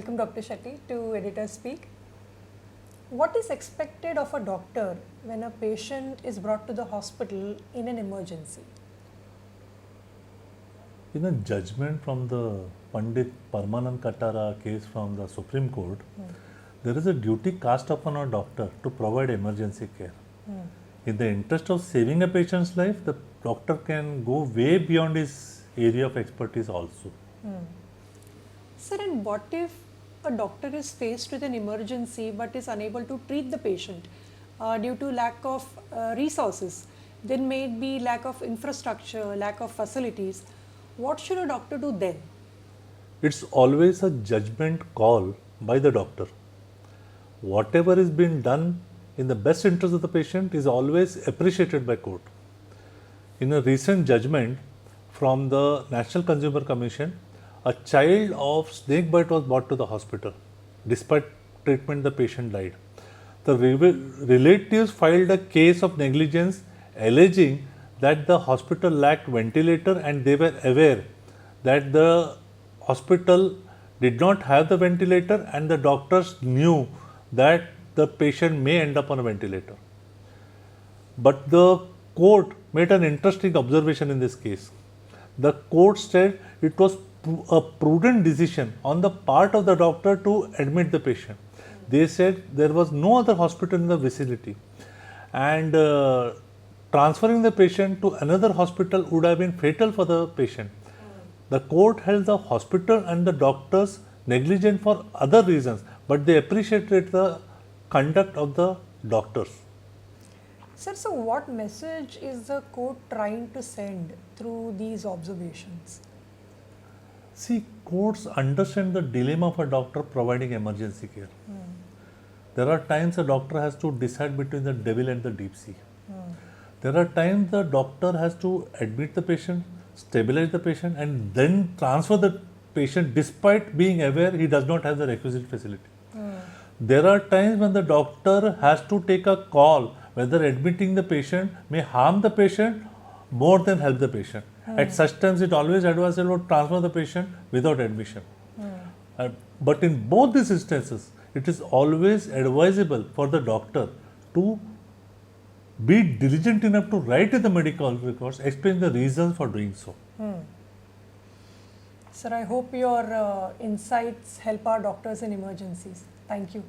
Welcome Dr. Shetty to Editor Speak. What is expected of a doctor when a patient is brought to the hospital in an emergency? In a judgment from the Pandit Parmanand Katara case from the Supreme Court, there is a duty cast upon a doctor to provide emergency care. In the interest of saving a patient's life, the doctor can go way beyond his area of expertise also. Sir, and what if a doctor is faced with an emergency but is unable to treat the patient due to lack of resources? There may be lack of infrastructure, lack of facilities. What should a doctor do then? It's always a judgment call by the doctor. Whatever is being done in the best interest of the patient is always appreciated by court. In a recent judgment from the National Consumer Commission, a child of snake bite was brought to the hospital. Despite treatment, the patient died. The relatives filed a case of negligence alleging that the hospital lacked ventilator and they were aware that the hospital did not have the ventilator and the doctors knew that the patient may end up on a ventilator. But the court made an interesting observation in this case. The court said it was a prudent decision on the part of the doctor to admit the patient. They said there was no other hospital in the vicinity and transferring the patient to another hospital would have been fatal for the patient. The court held the hospital and the doctors negligent for other reasons, but they appreciated the conduct of the doctors. Sir, so what message is the court trying to send through these observations? See, courts understand the dilemma of a doctor providing emergency care. There are times a doctor has to decide between the devil and the deep sea. There are times the doctor has to admit the patient, stabilize the patient and then transfer the patient despite being aware he does not have the requisite facility. There are times when the doctor has to take a call whether admitting the patient may harm the patient more than help the patient. At such times, it always advisable to transfer the patient without admission. But in both these instances, it is always advisable for the doctor to be diligent enough to write in the medical records, explain the reasons for doing so. Sir, I hope your insights help our doctors in emergencies. Thank you.